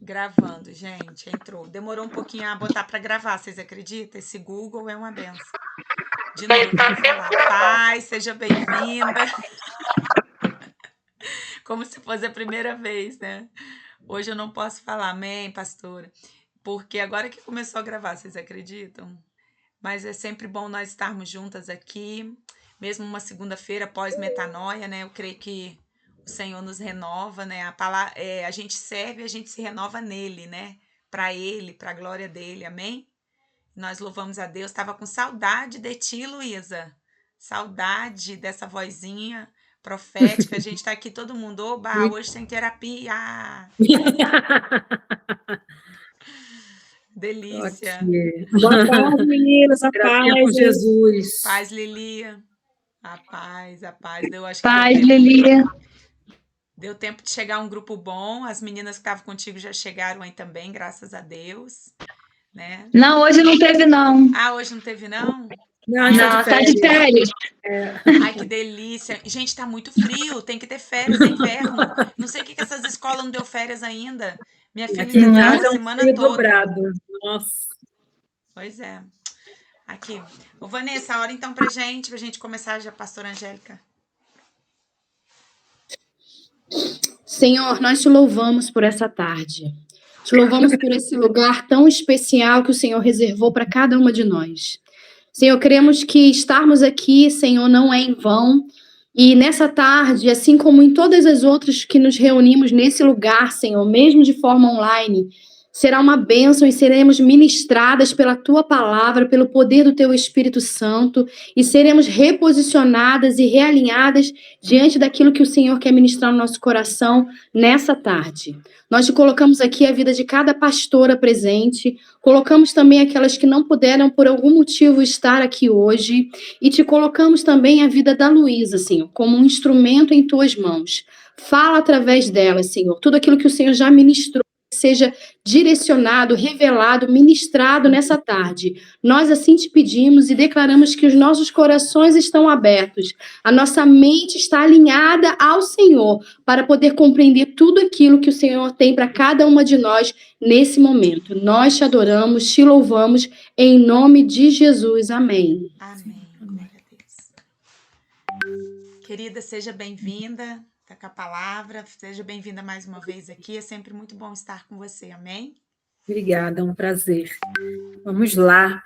Gravando, gente, entrou. Demorou um pouquinho a botar para gravar, vocês acreditam? Esse Google é uma benção. De novo, vou falar. Paz, seja bem-vinda. Como se fosse a primeira vez, né? Hoje eu não posso falar amém, pastora, porque agora que começou a gravar, vocês acreditam? Mas é sempre bom nós estarmos juntas aqui, mesmo uma segunda-feira pós-metanoia, né? Eu creio que o Senhor nos renova, né? A gente serve e a gente se renova nele, né? Para ele, para a glória dele, amém? Nós louvamos a Deus. Estava com saudade de ti, Luísa. Saudade dessa vozinha profética. A gente está aqui todo mundo. Oba, hoje tem terapia. Delícia. Boa tarde, meninas. A Terapia paz. com Jesus. Paz, Lilia. A paz, a paz. Paz, Lilia. Deu tempo de chegar um grupo bom. As meninas que estavam contigo já chegaram aí também, graças a Deus. Né? Não, hoje não teve, não. Ah, hoje não teve, não? Não, tá de férias. Ai, que delícia. Gente, tá muito frio, tem que ter férias, é inverno. Não sei o que essas escolas não deu férias ainda. Minha filha Aqui em ainda casa tá a é um semana frio toda. dobrado. Nossa. Pois é. Aqui. Ô, Vanessa, a hora então pra gente começar já, pastora Angélica. Senhor, nós te louvamos por essa tarde. Te louvamos por esse lugar tão especial que o Senhor reservou para cada uma de nós. Senhor, queremos que estarmos aqui, Senhor, não é em vão. E nessa tarde, assim como em todas as outras que nos reunimos nesse lugar, Senhor, mesmo de forma online, será uma bênção e seremos ministradas pela Tua palavra, pelo poder do Teu Espírito Santo, e seremos reposicionadas e realinhadas diante daquilo que o Senhor quer ministrar no nosso coração nessa tarde. Nós te colocamos aqui a vida de cada pastora presente, colocamos também aquelas que não puderam, por algum motivo, estar aqui hoje, e te colocamos também a vida da Luísa, Senhor, como um instrumento em Tuas mãos. Fala através dela, Senhor, tudo aquilo que o Senhor já ministrou, seja direcionado, revelado, ministrado nessa tarde. Nós assim te pedimos e declaramos que os nossos corações estão abertos, a nossa mente está alinhada ao Senhor para poder compreender tudo aquilo que o Senhor tem para cada uma de nós nesse momento. Nós te adoramos, te louvamos em nome de Jesus. Amém. Amém. Glória a Deus. Querida, seja bem-vinda. Tá com a palavra. Seja bem-vinda mais uma vez aqui. É sempre muito bom estar com você. Amém? Obrigada, é um prazer. Vamos lá.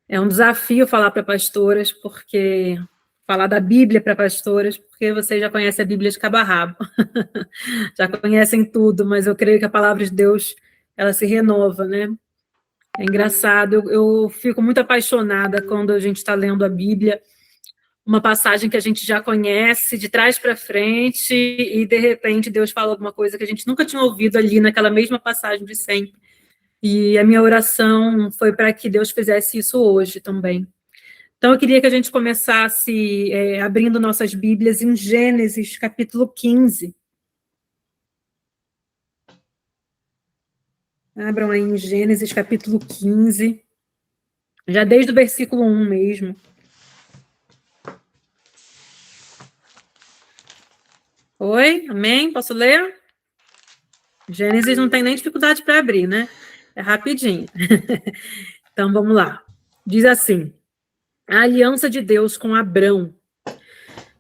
É um desafio falar para pastoras, porque falar da Bíblia para pastoras, porque vocês já conhecem a Bíblia de cabo a rabo. Já conhecem tudo, mas eu creio que a palavra de Deus, ela se renova, né? É engraçado, eu fico muito apaixonada quando a gente está lendo a Bíblia, uma passagem que a gente já conhece de trás para frente e, de repente, Deus fala alguma coisa que a gente nunca tinha ouvido ali naquela mesma passagem de sempre. E a minha oração foi para que Deus fizesse isso hoje também. Então, eu queria que a gente começasse abrindo nossas Bíblias em Gênesis, capítulo 15. Abram aí em Gênesis, capítulo 15, já desde o versículo 1 mesmo. Oi, amém? Posso ler? Gênesis não tem nem dificuldade para abrir, né? É rapidinho. Então, vamos lá. Diz assim: a aliança de Deus com Abrão.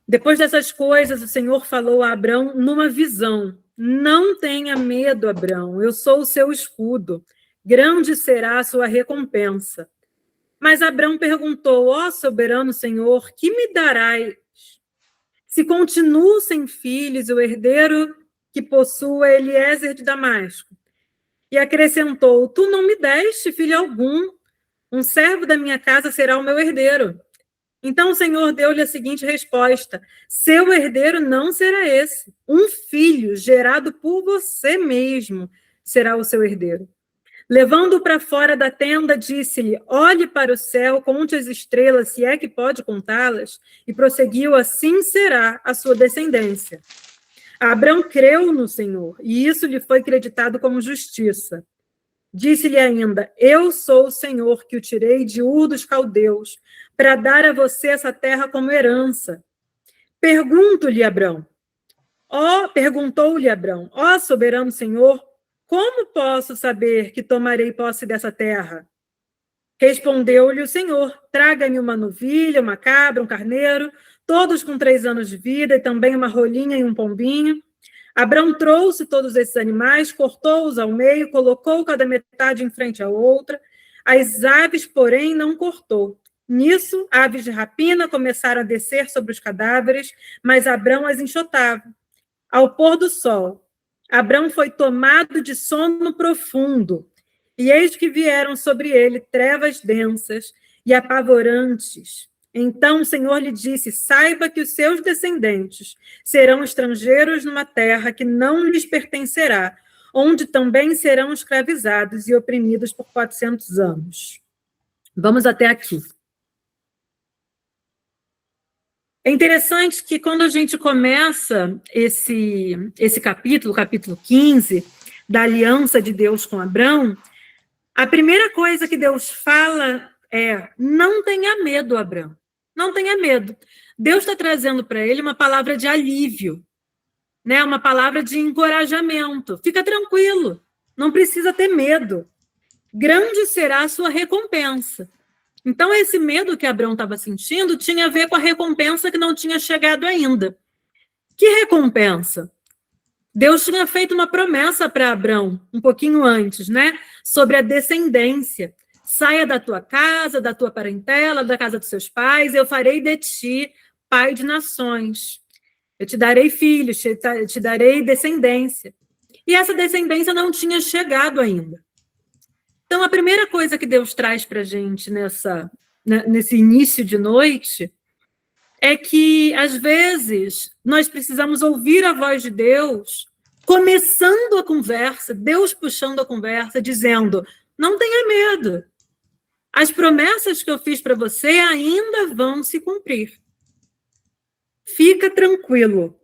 Depois dessas coisas, o Senhor falou a Abrão numa visão: não tenha medo, Abrão, eu sou o seu escudo. Grande será a sua recompensa. Mas Abrão perguntou: ó soberano Senhor, que me darás? Se continuo sem filhos, o herdeiro que possua Eliezer de Damasco. E acrescentou: tu não me deste filho algum, um servo da minha casa será o meu herdeiro. Então o Senhor deu-lhe a seguinte resposta: seu herdeiro não será esse, um filho gerado por você mesmo será o seu herdeiro. Levando-o para fora da tenda, disse-lhe: olhe para o céu, conte as estrelas, se é que pode contá-las. E prosseguiu: assim será a sua descendência. Abrão creu no Senhor, e isso lhe foi creditado como justiça. Disse-lhe ainda: eu sou o Senhor que o tirei de Ur dos Caldeus, para dar a você essa terra como herança. Perguntou-lhe Abrão: ó soberano Senhor, como posso saber que tomarei posse dessa terra? Respondeu-lhe o Senhor, traga-me uma novilha, uma cabra, um carneiro, todos com 3 anos de vida, e também uma rolinha e um pombinho. Abrão trouxe todos esses animais, cortou-os ao meio, colocou cada metade em frente à outra. As aves, porém, não cortou. Nisso, aves de rapina começaram a descer sobre os cadáveres, mas Abrão as enxotava. Ao pôr do sol, Abrão foi tomado de sono profundo, e eis que vieram sobre ele trevas densas e apavorantes. Então o Senhor lhe disse, saiba que os seus descendentes serão estrangeiros numa terra que não lhes pertencerá, onde também serão escravizados e oprimidos por 400 anos. Vamos até aqui. É interessante que quando a gente começa esse capítulo, capítulo 15, da aliança de Deus com Abrão, a primeira coisa que Deus fala é, não tenha medo, Abrão, não tenha medo. Deus está trazendo para ele uma palavra de alívio, né? Uma palavra de encorajamento. Fica tranquilo, não precisa ter medo. Grande será a sua recompensa. Então, esse medo que Abrão estava sentindo tinha a ver com a recompensa que não tinha chegado ainda. Que recompensa? Deus tinha feito uma promessa para Abrão, um pouquinho antes, né? Sobre a descendência. Saia da tua casa, da tua parentela, da casa dos seus pais, eu farei de ti pai de nações. Eu te darei filhos, te darei descendência. E essa descendência não tinha chegado ainda. Então, a primeira coisa que Deus traz para a gente nesse início de noite é que, às vezes, nós precisamos ouvir a voz de Deus, começando a conversa, Deus puxando a conversa, dizendo, não tenha medo, as promessas que eu fiz para você ainda vão se cumprir. Fica tranquilo.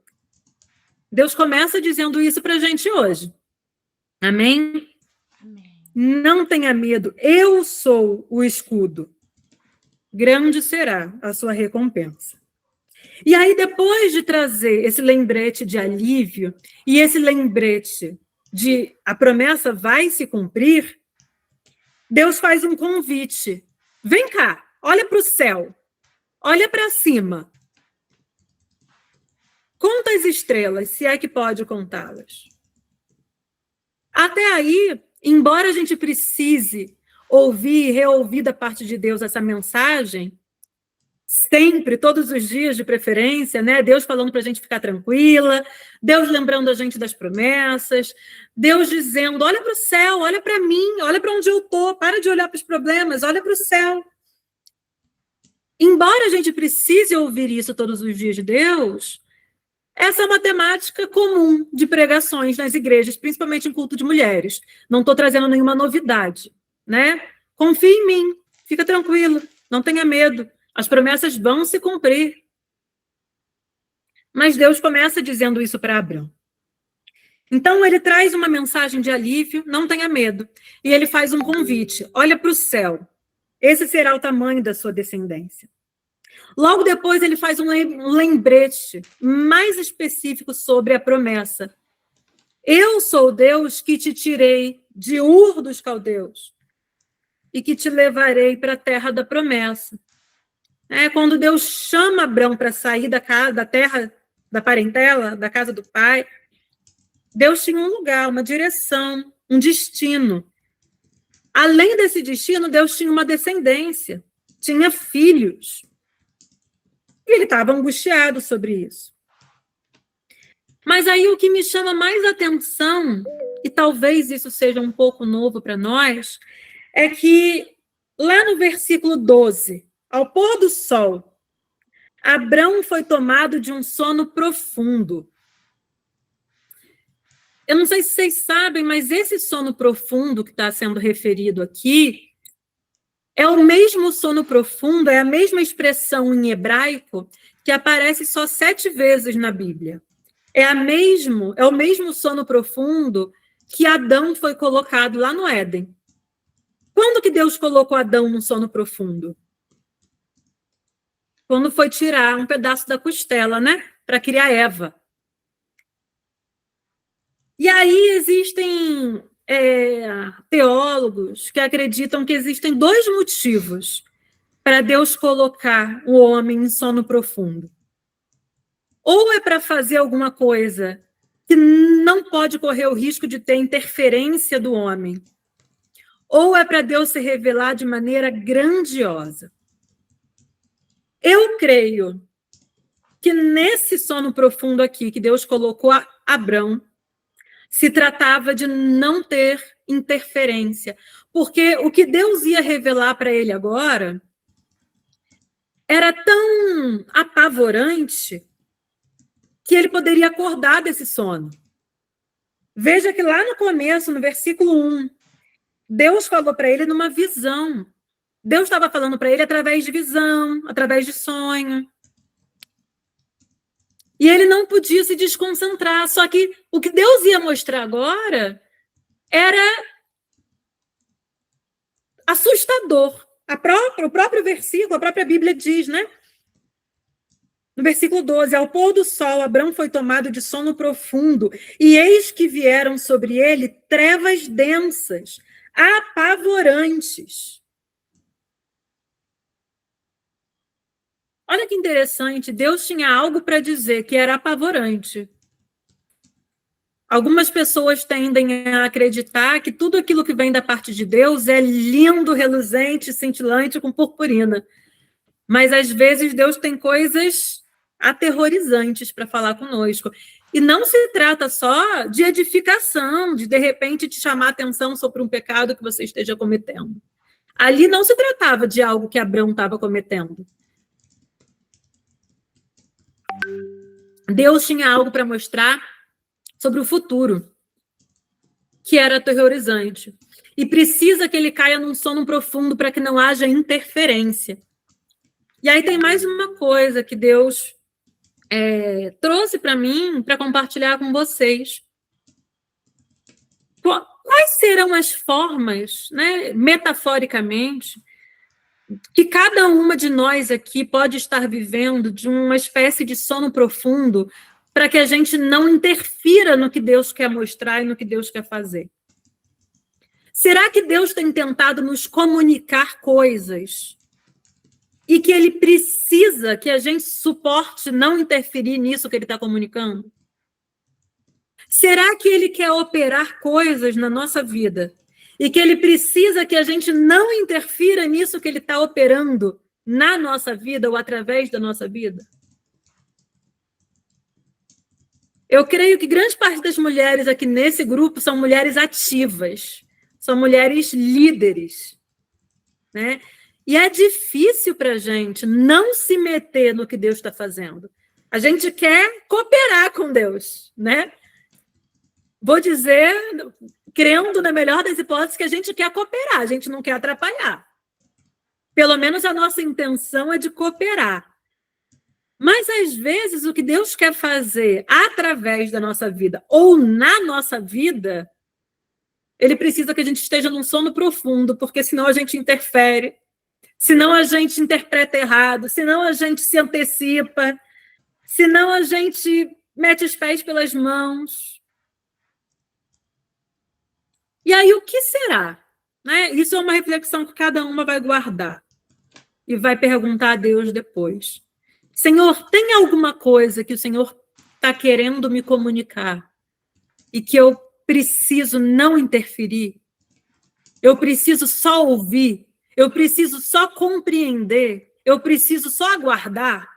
Deus começa dizendo isso para a gente hoje. Amém? Não tenha medo, eu sou o escudo. Grande será a sua recompensa. E aí, depois de trazer esse lembrete de alívio e esse lembrete de a promessa vai se cumprir, Deus faz um convite. Vem cá, olha para o céu, olha para cima. Conta as estrelas, se é que pode contá-las. Até aí, embora a gente precise ouvir e reouvir da parte de Deus essa mensagem, sempre, todos os dias de preferência, né? Deus falando para a gente ficar tranquila, Deus lembrando a gente das promessas, Deus dizendo, olha para o céu, olha para mim, olha para onde eu estou, para de olhar para os problemas, olha para o céu. Embora a gente precise ouvir isso todos os dias de Deus, essa é uma temática comum de pregações nas igrejas, principalmente em culto de mulheres. Não estou trazendo nenhuma novidade, né? Confie em mim, fica tranquilo, não tenha medo. As promessas vão se cumprir. Mas Deus começa dizendo isso para Abrão. Então, ele traz uma mensagem de alívio, não tenha medo. E ele faz um convite, olha para o céu. Esse será o tamanho da sua descendência. Logo depois, ele faz um lembrete mais específico sobre a promessa. Eu sou Deus que te tirei de Ur dos Caldeus e que te levarei para a terra da promessa. Quando Deus chama Abrão para sair da terra da parentela, da casa do pai, Deus tinha um lugar, uma direção, um destino. Além desse destino, Deus tinha uma descendência, tinha filhos. E ele estava angustiado sobre isso. Mas aí o que me chama mais atenção, e talvez isso seja um pouco novo para nós, é que lá no versículo 12, ao pôr do sol, Abrão foi tomado de um sono profundo. Eu não sei se vocês sabem, mas esse sono profundo que está sendo referido aqui é o mesmo sono profundo, é a mesma expressão em hebraico que aparece só 7 vezes na Bíblia. É o mesmo sono profundo que Adão foi colocado lá no Éden. Quando que Deus colocou Adão no sono profundo? Quando foi tirar um pedaço da costela, né? Para criar Eva. E aí existem teólogos que acreditam que existem 2 motivos para Deus colocar o homem em sono profundo. Ou é para fazer alguma coisa que não pode correr o risco de ter interferência do homem, ou é para Deus se revelar de maneira grandiosa. Eu creio que nesse sono profundo aqui que Deus colocou a Abrão, se tratava de não ter interferência, porque o que Deus ia revelar para ele agora era tão apavorante que ele poderia acordar desse sono. Veja que lá no começo, no versículo 1, Deus falou para ele numa visão. Deus estava falando para ele através de visão, através de sonho. E ele não podia se desconcentrar. Só que o que Deus ia mostrar agora era assustador. O próprio versículo, a própria Bíblia diz, né? No versículo 12, ao pôr do sol, Abrão foi tomado de sono profundo, e eis que vieram sobre ele trevas densas, apavorantes. Olha que interessante, Deus tinha algo para dizer que era apavorante. Algumas pessoas tendem a acreditar que tudo aquilo que vem da parte de Deus é lindo, reluzente, cintilante, com purpurina. Mas, às vezes, Deus tem coisas aterrorizantes para falar conosco. E não se trata só de edificação, de repente, te chamar a atenção sobre um pecado que você esteja cometendo. Ali não se tratava de algo que Abrão estava cometendo. Deus tinha algo para mostrar sobre o futuro, que era aterrorizante. E precisa que ele caia num sono profundo para que não haja interferência. E aí tem mais uma coisa que Deus trouxe para mim, para compartilhar com vocês. Quais serão as formas, né, metaforicamente, que cada uma de nós aqui pode estar vivendo de uma espécie de sono profundo para que a gente não interfira no que Deus quer mostrar e no que Deus quer fazer? Será que Deus tem tentado nos comunicar coisas e que ele precisa que a gente suporte não interferir nisso que ele está comunicando? Será que ele quer operar coisas na nossa vida e que ele precisa que a gente não interfira nisso que ele está operando na nossa vida ou através da nossa vida? Eu creio que grande parte das mulheres aqui nesse grupo são mulheres ativas, são mulheres líderes, né? E é difícil para a gente não se meter no que Deus está fazendo. A gente quer cooperar com Deus, né? Vou dizer, crendo na melhor das hipóteses, que a gente quer cooperar, a gente não quer atrapalhar. Pelo menos a nossa intenção é de cooperar. Mas, às vezes, o que Deus quer fazer através da nossa vida ou na nossa vida, ele precisa que a gente esteja num sono profundo, porque senão a gente interfere, senão a gente interpreta errado, senão a gente se antecipa, senão a gente mete os pés pelas mãos. E aí, o que será? Né? Isso é uma reflexão que cada uma vai guardar e vai perguntar a Deus depois. Senhor, tem alguma coisa que o Senhor está querendo me comunicar e que eu preciso não interferir? Eu preciso só ouvir? Eu preciso só compreender? Eu preciso só aguardar?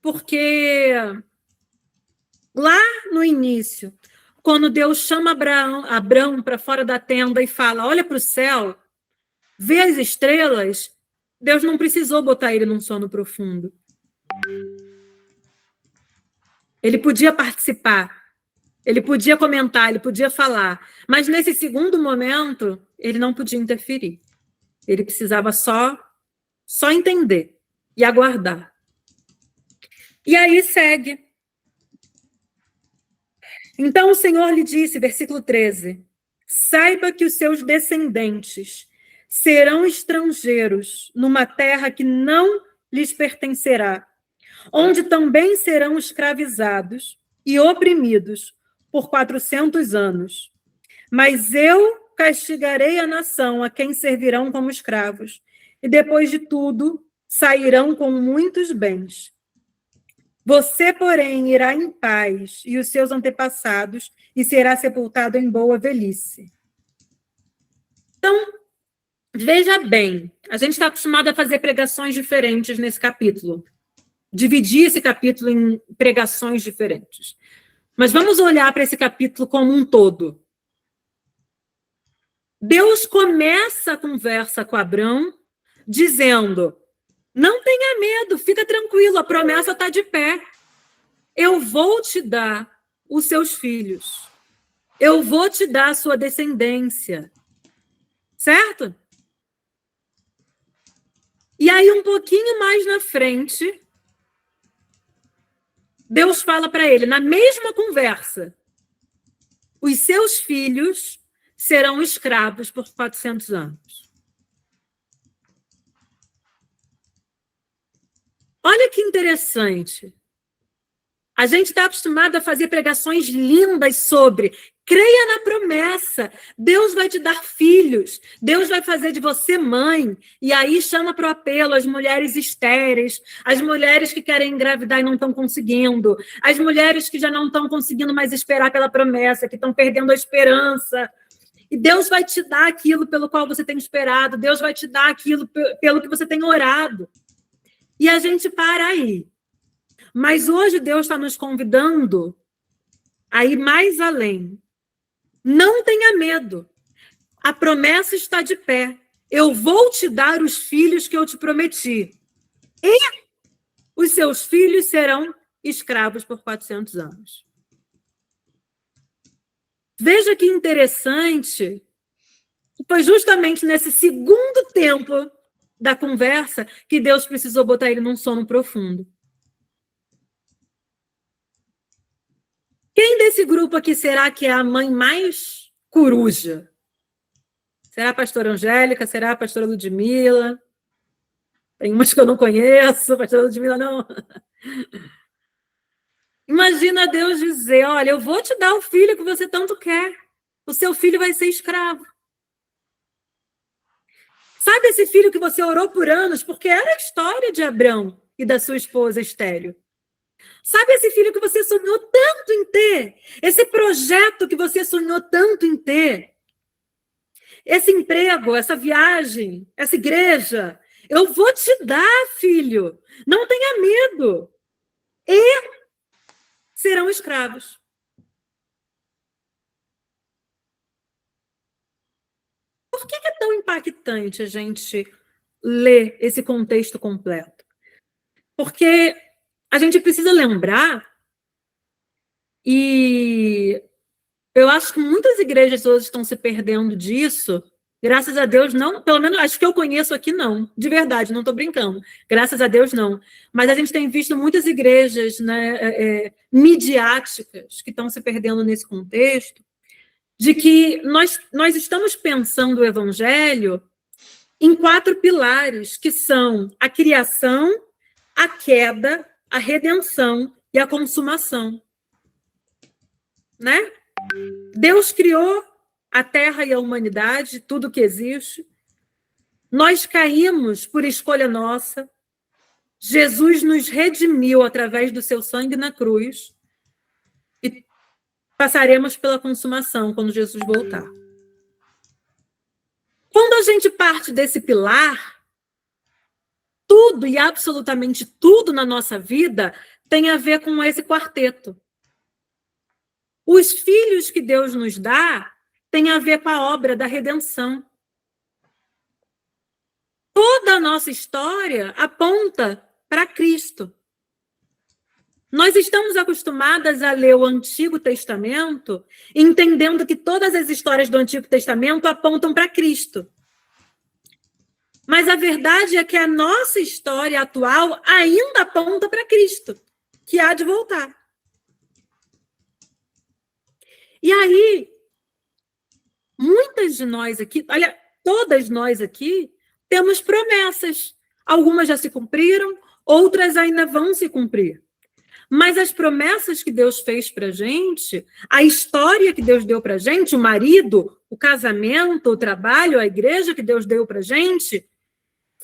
Porque lá no início, quando Deus chama Abrão para fora da tenda e fala, olha para o céu, vê as estrelas, Deus não precisou botar ele num sono profundo. Ele podia participar, ele podia comentar, ele podia falar, mas nesse segundo momento, ele não podia interferir. Ele precisava só entender e aguardar. E aí segue. Então o Senhor lhe disse, versículo 13, saiba que os seus descendentes serão estrangeiros numa terra que não lhes pertencerá, onde também serão escravizados e oprimidos por 400 anos. Mas eu castigarei a nação a quem servirão como escravos, e depois de tudo sairão com muitos bens. Você, porém, irá em paz, e os seus antepassados, e será sepultado em boa velhice. Então, veja bem, a gente está acostumado a fazer pregações diferentes nesse capítulo. Dividir esse capítulo em pregações diferentes. Mas vamos olhar para esse capítulo como um todo. Deus começa a conversa com Abrão dizendo: não tenha medo, fica tranquilo, a promessa está de pé. Eu vou te dar os seus filhos. Eu vou te dar a sua descendência. Certo? E aí, um pouquinho mais na frente, Deus fala para ele, na mesma conversa: os seus filhos serão escravos por 400 anos. Olha que interessante. A gente está acostumado a fazer pregações lindas sobre creia na promessa, Deus vai te dar filhos, Deus vai fazer de você mãe, e aí chama para o apelo as mulheres estéreis, as mulheres que querem engravidar e não estão conseguindo, as mulheres que já não estão conseguindo mais esperar pela promessa, que estão perdendo a esperança. E Deus vai te dar aquilo pelo qual você tem esperado, Deus vai te dar aquilo pelo que você tem orado. E a gente para aí. Mas hoje Deus está nos convidando a ir mais além. Não tenha medo. A promessa está de pé. Eu vou te dar os filhos que eu te prometi. E os seus filhos serão escravos por 400 anos. Veja que interessante. Foi justamente nesse segundo tempo da conversa que Deus precisou botar ele num sono profundo. Quem desse grupo aqui será que é a mãe mais coruja? Será a pastora Angélica? Será a pastora Ludmila? Tem umas que eu não conheço, a pastora Ludmila não. Imagina Deus dizer, olha, eu vou te dar o filho que você tanto quer. O seu filho vai ser escravo. Sabe esse filho que você orou por anos? Porque era a história de Abrão e da sua esposa Estéreo. Sabe esse filho que você sonhou tanto em ter? Esse projeto que você sonhou tanto em ter? Esse emprego, essa viagem, essa igreja? Eu vou te dar, filho. Não tenha medo. E serão escravos. Por que é tão impactante a gente ler esse contexto completo? Porque a gente precisa lembrar, e eu acho que muitas igrejas hoje estão se perdendo disso, graças a Deus não, pelo menos acho que eu conheço aqui não, de verdade, não estou brincando, graças a Deus não, mas a gente tem visto muitas igrejas, né, midiáticas que estão se perdendo nesse contexto, de que nós estamos pensando o evangelho em 4 pilares, que são a criação, a queda, a redenção e a consumação. Né? Deus criou a terra e a humanidade, tudo que existe. Nós caímos por escolha nossa. Jesus nos redimiu através do seu sangue na cruz. E passaremos pela consumação quando Jesus voltar. Quando a gente parte desse pilar, tudo e absolutamente tudo na nossa vida tem a ver com esse quarteto. Os filhos que Deus nos dá têm a ver com a obra da redenção. Toda a nossa história aponta para Cristo. Nós estamos acostumadas a ler o Antigo Testamento, entendendo que todas as histórias do Antigo Testamento apontam para Cristo. Mas a verdade é que a nossa história atual ainda aponta para Cristo, que há de voltar. E aí, muitas de nós aqui, olha, todas nós aqui, temos promessas. Algumas já se cumpriram, outras ainda vão se cumprir. Mas as promessas que Deus fez para a gente, a história que Deus deu para a gente, o marido, o casamento, o trabalho, a igreja que Deus deu para a gente,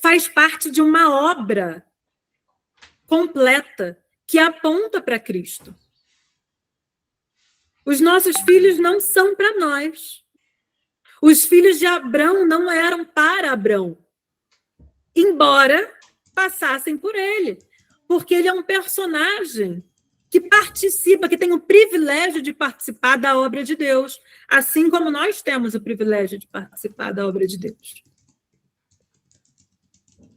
faz parte de uma obra completa que aponta para Cristo. Os nossos filhos não são para nós. Os filhos de Abrão não eram para Abrão, embora passassem por ele, porque ele é um personagem que participa, que tem o privilégio de participar da obra de Deus, assim como nós temos o privilégio de participar da obra de Deus.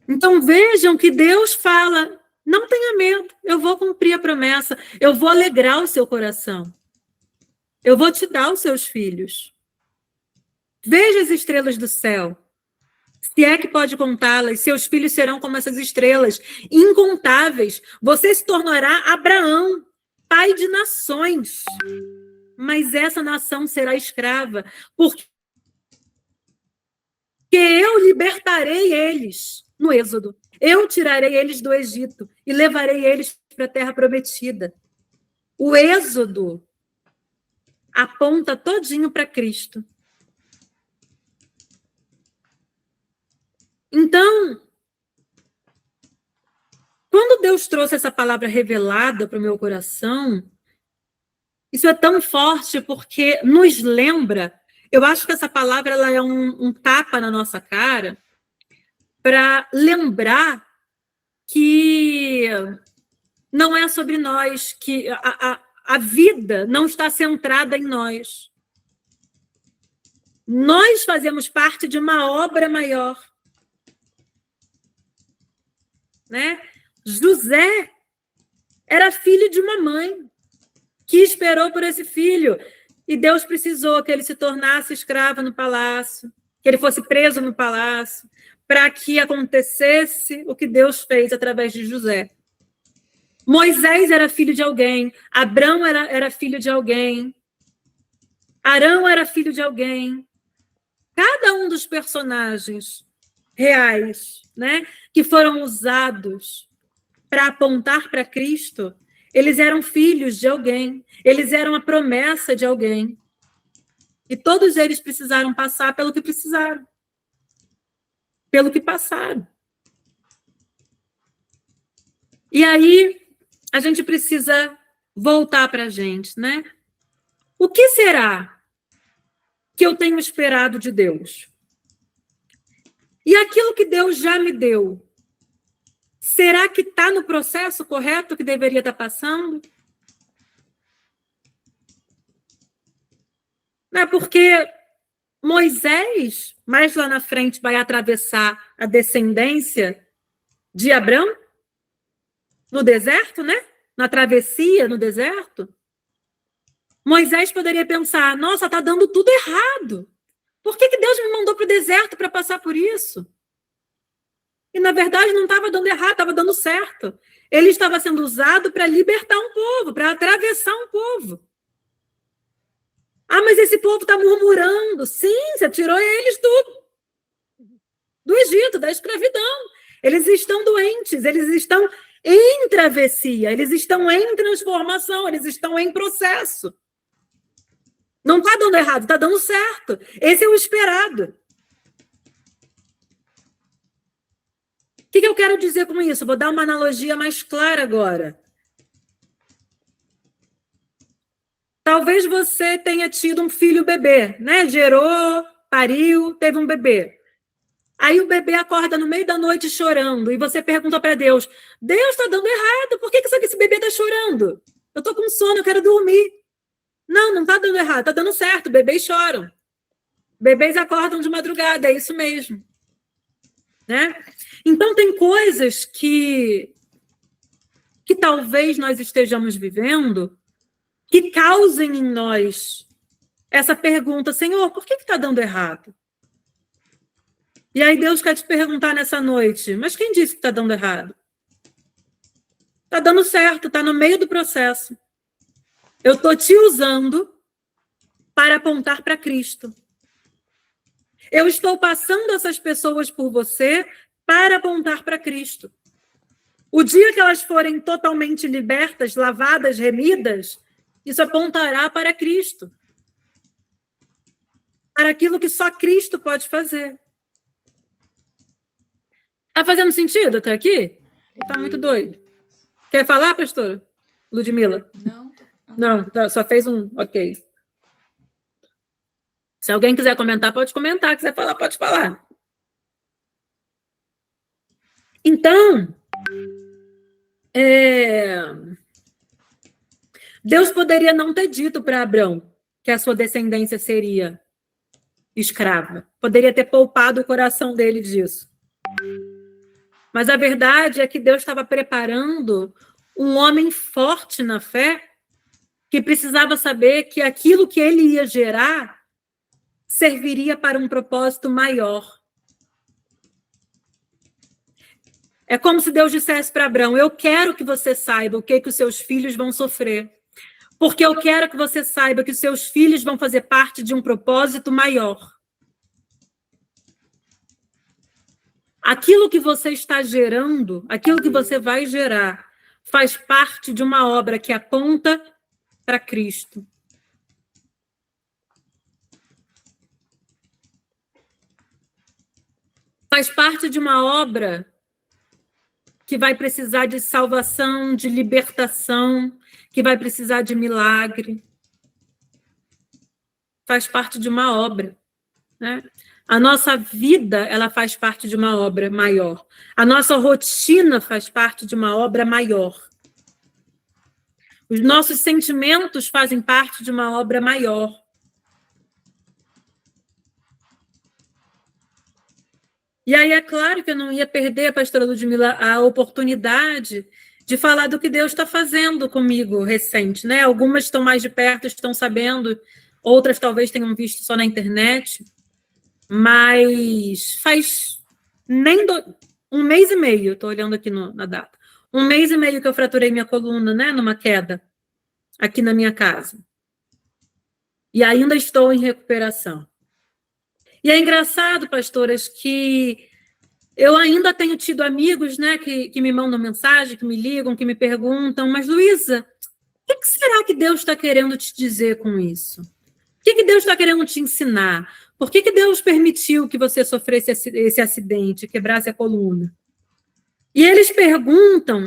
Então vejam que Deus fala, não tenha medo, eu vou cumprir a promessa, eu vou alegrar o seu coração, eu vou te dar os seus filhos. Veja as estrelas do céu, se é que pode contá-las, seus filhos serão como essas estrelas, incontáveis. Você se tornará Abraão, pai de nações. Mas essa nação será escrava, porque eu libertarei eles no Êxodo. Eu tirarei eles do Egito e levarei eles para a terra prometida. O Êxodo aponta todinho para Cristo. Então, quando Deus trouxe essa palavra revelada para o meu coração, isso é tão forte porque nos lembra, eu acho que essa palavra ela é um tapa na nossa cara para lembrar que não é sobre nós, que a vida não está centrada em nós. Nós fazemos parte de uma obra maior. Né? José era filho de uma mãe que esperou por esse filho e Deus precisou que ele se tornasse escravo no palácio, que ele fosse preso no palácio, para que acontecesse o que Deus fez através de José. Moisés era filho de alguém, Abrão era filho de alguém, Arão era filho de alguém. Cada um dos personagens reais, né, que foram usados para apontar para Cristo, eles eram filhos de alguém, eles eram a promessa de alguém. E todos eles precisaram passar pelo que precisaram, pelo que passaram. E aí, a gente precisa voltar para a gente, né? O que será que eu tenho esperado de Deus? E aquilo que Deus já me deu, será que está no processo correto que deveria estar passando? Não é porque Moisés, mais lá na frente, vai atravessar a descendência de Abrão no deserto, né? Na travessia no deserto. Moisés poderia pensar, nossa, está dando tudo errado. Por que Deus me mandou para o deserto para passar por isso? E, na verdade, não estava dando errado, estava dando certo. Ele estava sendo usado para libertar um povo, para atravessar um povo. Ah, mas esse povo está murmurando. Sim, você tirou eles do Egito, da escravidão. Eles estão doentes, eles estão em travessia, eles estão em transformação, eles estão em processo. Não está dando errado, está dando certo. Esse é o esperado. O que eu quero dizer com isso? Vou dar uma analogia mais clara agora. Talvez você tenha tido um filho bebê, né? Gerou, pariu, teve um bebê. Aí o bebê acorda no meio da noite chorando e você pergunta para Deus, Deus, está dando errado, por que esse bebê está chorando? Eu estou com sono, eu quero dormir. Não está dando errado, está dando certo, bebês choram. Bebês acordam de madrugada, é isso mesmo. Né? Então, tem coisas que talvez nós estejamos vivendo que causem em nós essa pergunta, Senhor, por que está dando errado? E aí Deus quer te perguntar nessa noite, mas quem disse que está dando errado? Está dando certo, está no meio do processo. Eu estou te usando para apontar para Cristo. Eu estou passando essas pessoas por você para apontar para Cristo. O dia que elas forem totalmente libertas, lavadas, remidas, isso apontará para Cristo. Para aquilo que só Cristo pode fazer. Está fazendo sentido até aqui? Está muito doido. Quer falar, pastora? Ludmila? Não. Não, só fez um ok. Se alguém quiser comentar, pode comentar. Quiser falar, pode falar. Então, Deus poderia não ter dito para Abrão que a sua descendência seria escrava. Poderia ter poupado o coração dele disso. Mas a verdade é que Deus estava preparando um homem forte na fé que precisava saber que aquilo que ele ia gerar serviria para um propósito maior. É como se Deus dissesse para Abrão: eu quero que você saiba o que os seus filhos vão sofrer, porque eu quero que você saiba que os seus filhos vão fazer parte de um propósito maior. Aquilo que você está gerando, aquilo que você vai gerar, faz parte de uma obra que aponta para Cristo. Faz parte de uma obra que vai precisar de salvação, de libertação, que vai precisar de milagre. Faz parte de uma obra, né? A nossa vida, ela faz parte de uma obra maior. A nossa rotina faz parte de uma obra maior. Os nossos sentimentos fazem parte de uma obra maior. E aí é claro que eu não ia perder, pastora Ludmila, a oportunidade de falar do que Deus está fazendo comigo recente, né? Algumas estão mais de perto, estão sabendo, outras talvez tenham visto só na internet, mas faz nem um mês e meio, estou olhando aqui na data, 1 mês e meio que eu fraturei minha coluna, né? Numa queda, aqui na minha casa. E ainda estou em recuperação. E é engraçado, pastoras, que eu ainda tenho tido amigos, né, que me mandam mensagem, que me ligam, que me perguntam: mas, Luísa, o que será que Deus está querendo te dizer com isso? O que Deus está querendo te ensinar? Por que Deus permitiu que você sofresse esse acidente, quebrasse a coluna? E eles perguntam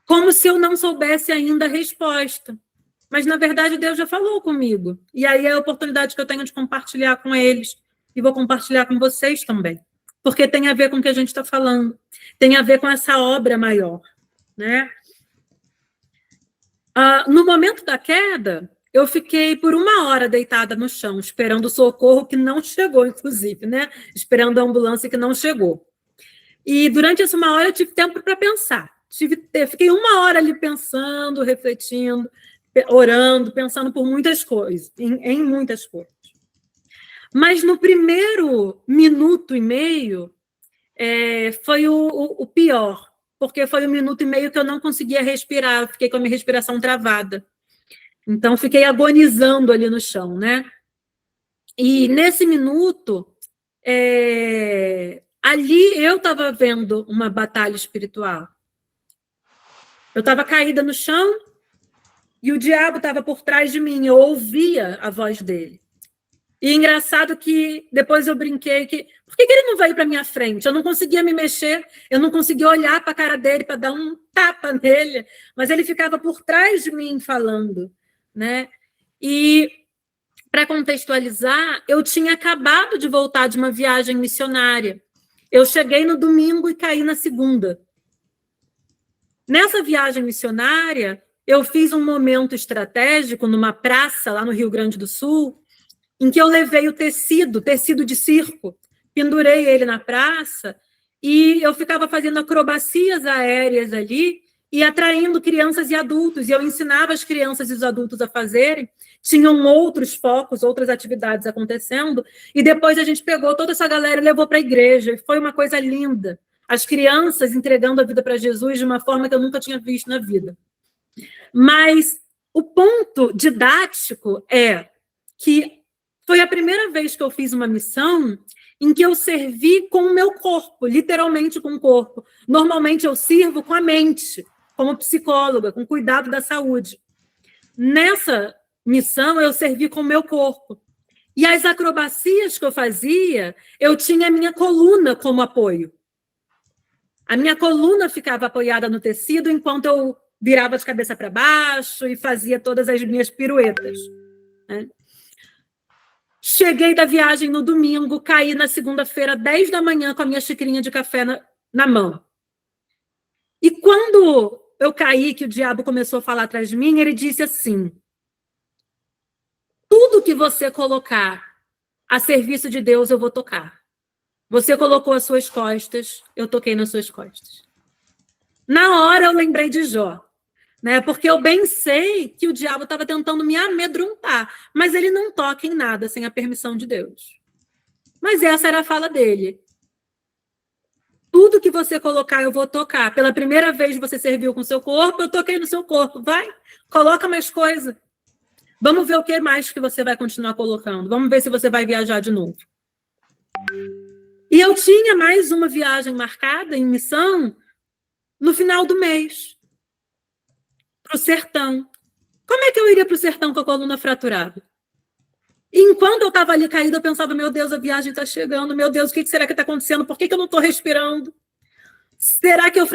como se eu não soubesse ainda a resposta. Mas, na verdade, Deus já falou comigo. E aí é a oportunidade que eu tenho de compartilhar com eles. E vou compartilhar com vocês também. Porque tem a ver com o que a gente está falando. Tem a ver com essa obra maior, né? No momento da queda, eu fiquei por 1 hora deitada no chão, esperando o socorro que não chegou, inclusive, né? Esperando a ambulância que não chegou. E durante essa 1 hora eu tive tempo para pensar. Fiquei 1 hora ali pensando, refletindo, orando, pensando por muitas coisas, em muitas coisas. Mas no primeiro minuto e meio foi o pior, porque foi 1 minuto e meio que eu não conseguia respirar, eu fiquei com a minha respiração travada. Então, fiquei agonizando ali no chão, né? E nesse minuto, ali eu estava vendo uma batalha espiritual. Eu estava caída no chão e o diabo estava por trás de mim, eu ouvia a voz dele. E engraçado que depois eu brinquei que... Por que ele não veio para minha frente? Eu não conseguia me mexer, eu não conseguia olhar para a cara dele para dar um tapa nele, mas ele ficava por trás de mim falando, né? E, para contextualizar, eu tinha acabado de voltar de uma viagem missionária. Eu cheguei no domingo e caí na segunda. Nessa viagem missionária, eu fiz um momento estratégico numa praça lá no Rio Grande do Sul, em que eu levei o tecido de circo, pendurei ele na praça e eu ficava fazendo acrobacias aéreas ali e atraindo crianças e adultos. E eu ensinava as crianças e os adultos a fazerem. Tinham outros focos, outras atividades acontecendo. E depois a gente pegou toda essa galera e levou para a igreja. E foi uma coisa linda. As crianças entregando a vida para Jesus de uma forma que eu nunca tinha visto na vida. Mas o ponto didático é que Foi a primeira vez que eu fiz uma missão em que eu servi com o meu corpo, literalmente com o corpo. Normalmente eu sirvo com a mente, como psicóloga, com cuidado da saúde. Nessa missão, eu servi com o meu corpo. E as acrobacias que eu fazia, eu tinha a minha coluna como apoio. A minha coluna ficava apoiada no tecido enquanto eu virava de cabeça para baixo e fazia todas as minhas piruetas, né? Cheguei da viagem no domingo, caí na segunda-feira, 10 da manhã, com a minha xicrinha de café na mão. E quando eu caí, que o diabo começou a falar atrás de mim, ele disse assim: tudo que você colocar a serviço de Deus, eu vou tocar. Você colocou as suas costas, eu toquei nas suas costas. Na hora eu lembrei de Jó, né? Porque eu bem sei que o diabo estava tentando me amedrontar, mas ele não toca em nada sem a permissão de Deus. Mas essa era a fala dele. Tudo que você colocar, eu vou tocar. Pela primeira vez você serviu com seu corpo, eu toquei no seu corpo. Vai, coloca mais coisa. Vamos ver o que mais que você vai continuar colocando. Vamos ver se você vai viajar de novo. E eu tinha mais uma viagem marcada em missão no final do mês, para o sertão. Como é que eu iria para o sertão com a coluna fraturada? E enquanto eu estava ali caída, eu pensava, meu Deus, a viagem está chegando, meu Deus, o que será que está acontecendo? Por que eu não estou respirando? Será que eu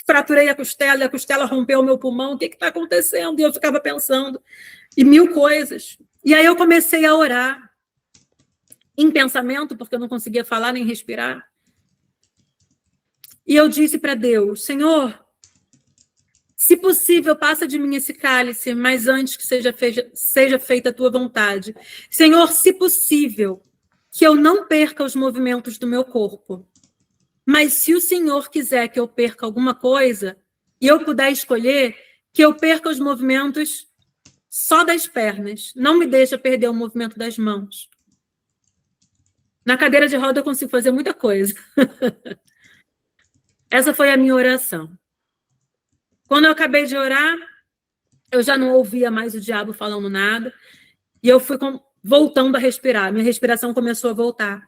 fraturei a costela e a costela rompeu o meu pulmão? O que está acontecendo? E eu ficava pensando em mil coisas. E aí eu comecei a orar em pensamento, porque eu não conseguia falar nem respirar. E eu disse para Deus, Senhor, se possível, passa de mim esse cálice, mas antes que seja feita a tua vontade. Senhor, se possível, que eu não perca os movimentos do meu corpo. Mas se o Senhor quiser que eu perca alguma coisa, e eu puder escolher, que eu perca os movimentos só das pernas. Não me deixa perder o movimento das mãos. Na cadeira de roda eu consigo fazer muita coisa. Essa foi a minha oração. Quando eu acabei de orar, eu já não ouvia mais o diabo falando nada, e eu fui voltando a respirar. Minha respiração começou a voltar.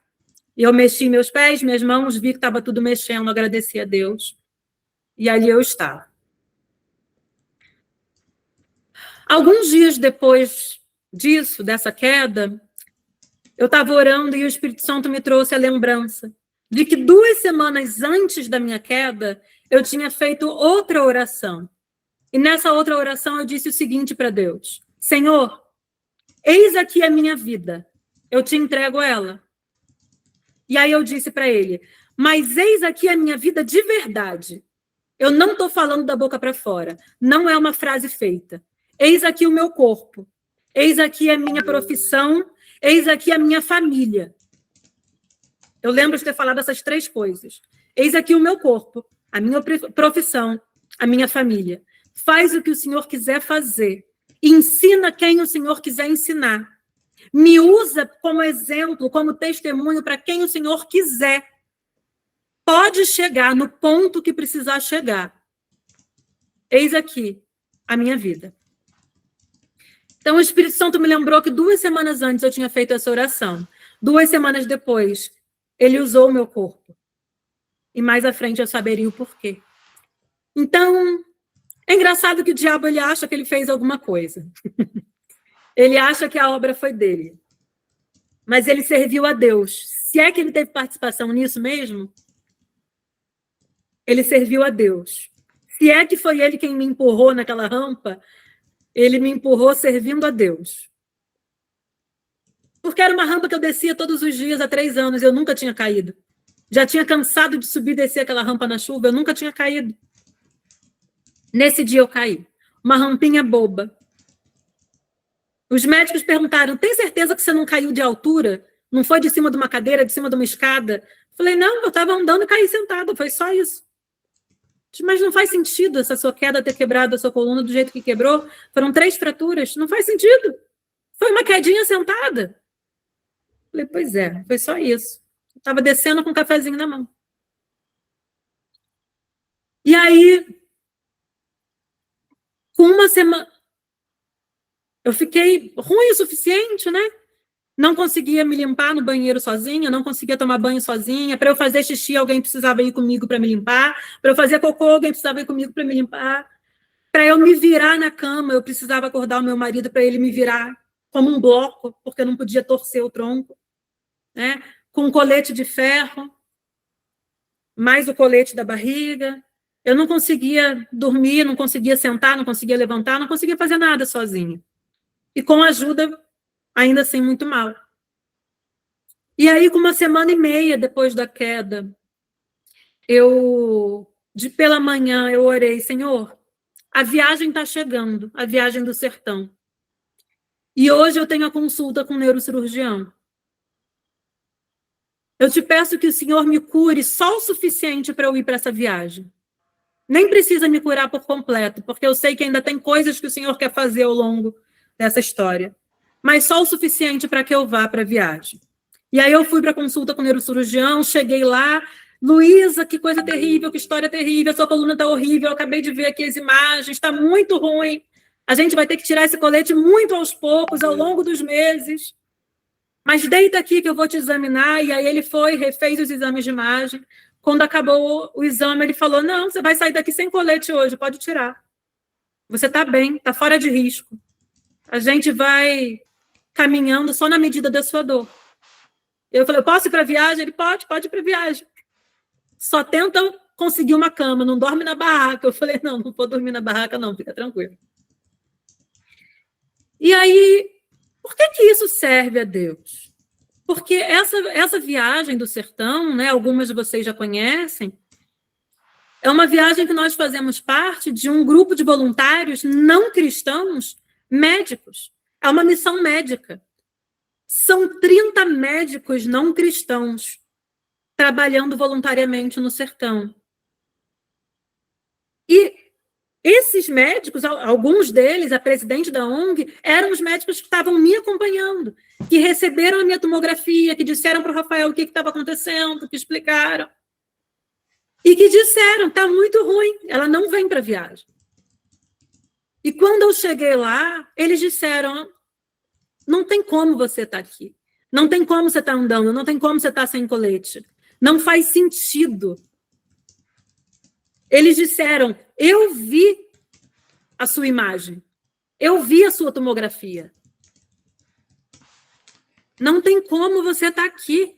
E eu mexi meus pés, minhas mãos, vi que estava tudo mexendo, agradeci a Deus. E ali eu estava. Alguns dias depois disso, dessa queda, eu estava orando e o Espírito Santo me trouxe a lembrança de que 2 semanas antes da minha queda, eu tinha feito outra oração. E nessa outra oração eu disse o seguinte para Deus: Senhor, eis aqui a minha vida, eu te entrego ela. E aí eu disse para ele, mas eis aqui a minha vida de verdade. Eu não estou falando da boca para fora, não é uma frase feita. Eis aqui o meu corpo, eis aqui a minha profissão, eis aqui a minha família. Eu lembro de ter falado essas 3 coisas. Eis aqui o meu corpo, a minha profissão, a minha família. Faz o que o Senhor quiser fazer. Ensina quem o Senhor quiser ensinar. Me usa como exemplo, como testemunho para quem o Senhor quiser. Pode chegar no ponto que precisar chegar. Eis aqui a minha vida. Então, o Espírito Santo me lembrou que 2 semanas antes eu tinha feito essa oração. 2 semanas depois, ele usou o meu corpo. E mais à frente eu saberia o porquê. Então, é engraçado que o diabo ele acha que ele fez alguma coisa. Ele acha que a obra foi dele. Mas ele serviu a Deus. Se é que ele teve participação nisso mesmo, ele serviu a Deus. Se é que foi ele quem me empurrou naquela rampa, ele me empurrou servindo a Deus. Porque era uma rampa que eu descia todos os dias há 3 anos e eu nunca tinha caído. Já tinha cansado de subir e descer aquela rampa na chuva, eu nunca tinha caído. Nesse dia eu caí. Uma rampinha boba. Os médicos perguntaram, tem certeza que você não caiu de altura? Não foi de cima de uma cadeira, de cima de uma escada? Falei, não, eu estava andando e caí sentada, foi só isso. Mas não faz sentido essa sua queda ter quebrado a sua coluna do jeito que quebrou. Foram 3 fraturas, não faz sentido. Foi uma quedinha sentada. Falei, pois é, foi só isso. Eu estava descendo com um cafezinho na mão. E aí, com uma semana... Eu fiquei ruim o suficiente, né? Não conseguia me limpar no banheiro sozinha, não conseguia tomar banho sozinha. Para eu fazer xixi, alguém precisava ir comigo para me limpar. Para eu fazer cocô, alguém precisava ir comigo para me limpar. Para eu me virar na cama, eu precisava acordar o meu marido para ele me virar como um bloco, porque eu não podia torcer o tronco, né? Com um colete de ferro, mais o colete da barriga. Eu não conseguia dormir, não conseguia sentar, não conseguia levantar, não conseguia fazer nada sozinha. E com ajuda, ainda assim, muito mal. E aí, com 1 semana e meia depois da queda, pela manhã, eu orei, Senhor, a viagem está chegando, a viagem do sertão. E hoje eu tenho a consulta com o neurocirurgião. Eu te peço que o Senhor me cure só o suficiente para eu ir para essa viagem. Nem precisa me curar por completo, porque eu sei que ainda tem coisas que o Senhor quer fazer ao longo dessa história. Mas só o suficiente para que eu vá para a viagem. E aí eu fui para a consulta com o neurocirurgião, cheguei lá, Luísa, que coisa terrível, que história terrível, a sua coluna está horrível, eu acabei de ver aqui as imagens, está muito ruim. A gente vai ter que tirar esse colete muito aos poucos, ao longo dos meses. Mas deita aqui que eu vou te examinar. E aí ele foi, refez os exames de imagem. Quando acabou o exame, ele falou, não, você vai sair daqui sem colete hoje, pode tirar. Você está bem, está fora de risco. A gente vai caminhando só na medida da sua dor. Eu falei, posso ir para a viagem? Ele, pode ir para a viagem. Só tenta conseguir uma cama, não dorme na barraca. Eu falei, não vou dormir na barraca não, fica tranquilo. E aí, por que isso serve a Deus? Porque essa viagem do sertão, né, algumas de vocês já conhecem, é uma viagem que nós fazemos parte de um grupo de voluntários não cristãos médicos. É uma missão médica. São 30 médicos não cristãos trabalhando voluntariamente no sertão. E esses médicos, alguns deles, a presidente da ONG, eram os médicos que estavam me acompanhando, que receberam a minha tomografia, que disseram para o Rafael o que estava acontecendo, que explicaram. E que disseram, está muito ruim, ela não vem para a viagem. E quando eu cheguei lá, eles disseram, não tem como você estar aqui. Não tem como você estar andando, não tem como você estar sem colete. Não faz sentido. Eles disseram, eu vi a sua imagem. Eu vi a sua tomografia. Não tem como você estar aqui.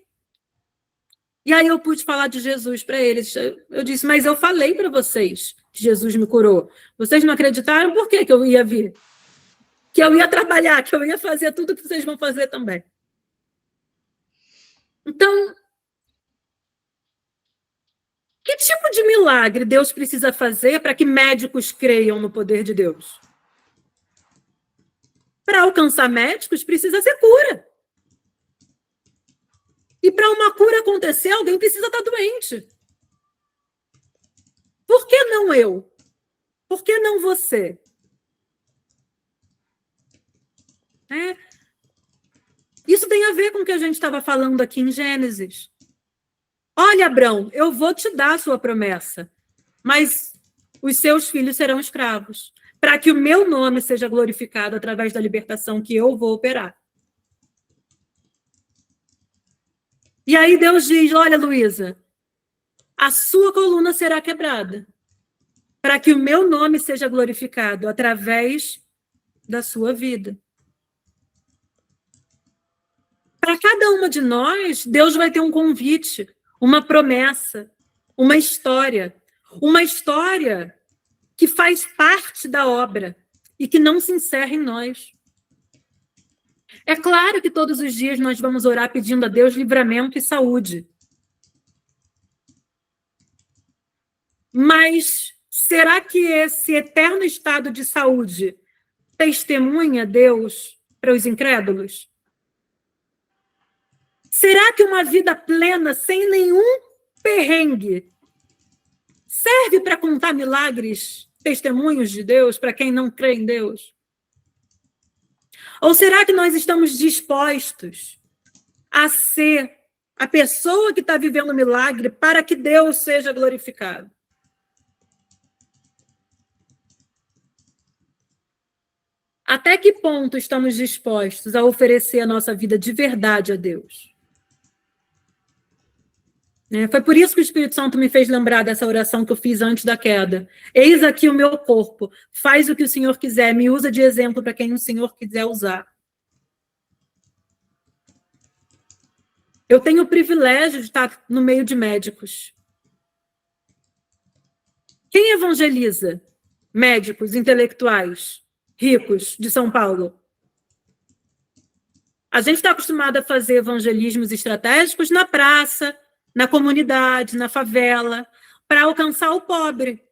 E aí eu pude falar de Jesus para eles. Eu disse, mas eu falei para vocês que Jesus me curou. Vocês não acreditaram? Por que eu ia vir? Que eu ia trabalhar, que eu ia fazer tudo que vocês vão fazer também. Então, que tipo de milagre Deus precisa fazer para que médicos creiam no poder de Deus? Para alcançar médicos, precisa ser cura. E para uma cura acontecer, alguém precisa estar doente. Por que não eu? Por que não você? Isso tem a ver com o que a gente estava falando aqui em Gênesis. Olha, Abrão, eu vou te dar a sua promessa, mas os seus filhos serão escravos, para que o meu nome seja glorificado através da libertação que eu vou operar. E aí Deus diz, olha, Luísa, a sua coluna será quebrada, para que o meu nome seja glorificado através da sua vida. Para cada uma de nós, Deus vai ter um convite, uma promessa, uma história que faz parte da obra e que não se encerra em nós. É claro que todos os dias nós vamos orar pedindo a Deus livramento e saúde. Mas será que esse eterno estado de saúde testemunha Deus para os incrédulos? Será que uma vida plena, sem nenhum perrengue, serve para contar milagres, testemunhos de Deus para quem não crê em Deus? Ou será que nós estamos dispostos a ser a pessoa que está vivendo o milagre para que Deus seja glorificado? Até que ponto estamos dispostos a oferecer a nossa vida de verdade a Deus? Foi por isso que o Espírito Santo me fez lembrar dessa oração que eu fiz antes da queda. Eis aqui o meu corpo, faz o que o Senhor quiser, me usa de exemplo para quem o Senhor quiser usar. Eu tenho o privilégio de estar no meio de médicos. Quem evangeliza? Médicos, intelectuais, ricos de São Paulo. A gente está acostumado a fazer evangelismos estratégicos na praça, na comunidade, na favela, para alcançar o pobre.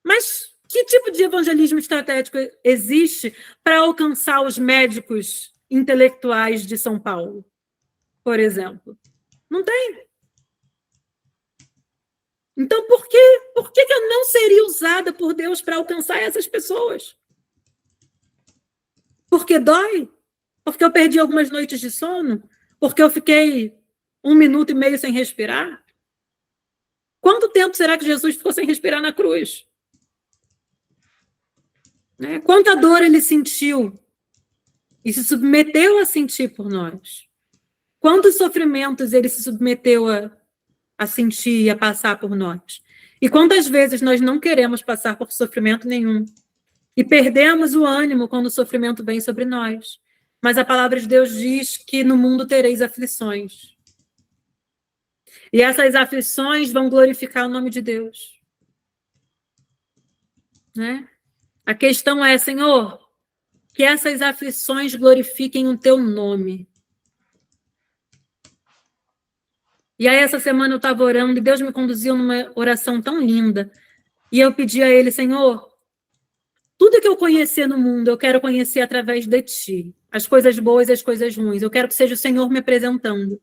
Mas que tipo de evangelismo estratégico existe para alcançar os médicos intelectuais de São Paulo, por exemplo? Não tem. Então, por que eu não seria usada por Deus para alcançar essas pessoas? Porque dói? Porque eu perdi algumas noites de sono? Porque eu fiquei 1 minuto e meio sem respirar? Quanto tempo será que Jesus ficou sem respirar na cruz? Quanta dor ele sentiu e se submeteu a sentir por nós? Quantos sofrimentos ele se submeteu a sentir e a passar por nós? E quantas vezes nós não queremos passar por sofrimento nenhum e perdemos o ânimo quando o sofrimento vem sobre nós? Mas a palavra de Deus diz que no mundo tereis aflições. E essas aflições vão glorificar o nome de Deus. A questão é, Senhor, que essas aflições glorifiquem o teu nome. E aí, essa semana eu estava orando e Deus me conduziu numa oração tão linda. E eu pedi a Ele, Senhor, tudo que eu conhecer no mundo, eu quero conhecer através de Ti. As coisas boas e as coisas ruins. Eu quero que seja o Senhor me apresentando.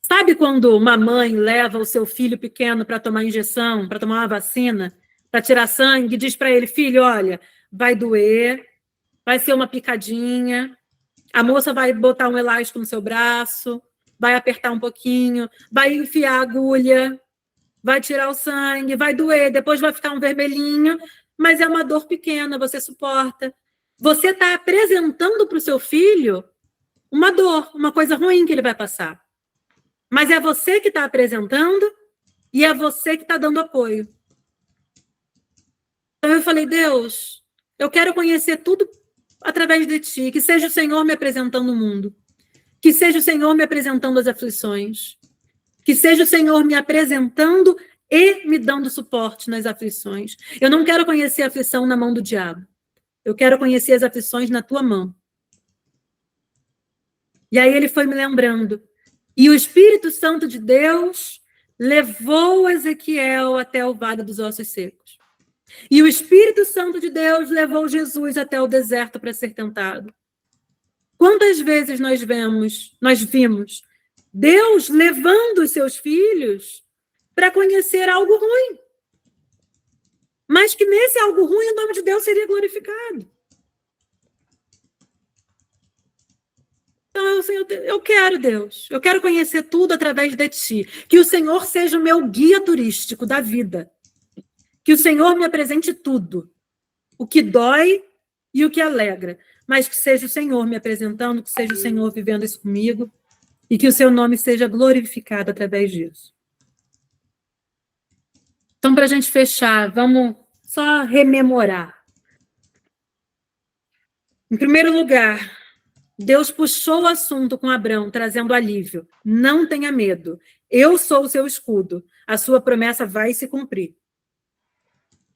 Sabe quando uma mãe leva o seu filho pequeno para tomar injeção, para tomar uma vacina, para tirar sangue, e diz para ele, filho, olha, vai doer, vai ser uma picadinha, a moça vai botar um elástico no seu braço, vai apertar um pouquinho, vai enfiar a agulha, vai tirar o sangue, vai doer, depois vai ficar um vermelhinho, mas é uma dor pequena, você suporta. Você está apresentando para o seu filho uma dor, uma coisa ruim que ele vai passar. Mas é você que está apresentando e é você que está dando apoio. Então eu falei, Deus, eu quero conhecer tudo através de Ti, que seja o Senhor me apresentando o mundo, que seja o Senhor me apresentando as aflições, que seja o Senhor me apresentando e me dando suporte nas aflições. Eu não quero conhecer a aflição na mão do diabo. Eu quero conhecer as aflições na Tua mão. E aí ele foi me lembrando. E o Espírito Santo de Deus levou Ezequiel até o Vale dos Ossos Secos. E o Espírito Santo de Deus levou Jesus até o deserto para ser tentado. Quantas vezes nós vimos Deus levando os seus filhos para conhecer algo ruim? Mas que nesse algo ruim o nome de Deus seria glorificado. Então, eu quero, Deus, eu quero conhecer tudo através de Ti. Que o Senhor seja o meu guia turístico da vida. Que o Senhor me apresente tudo. O que dói e o que alegra. Mas que seja o Senhor me apresentando, que seja o Senhor vivendo isso comigo. E que o Seu nome seja glorificado através disso. Então, para a gente fechar, vamos só rememorar. Em primeiro lugar, Deus puxou o assunto com Abrão, trazendo alívio. Não tenha medo. Eu sou o seu escudo. A sua promessa vai se cumprir.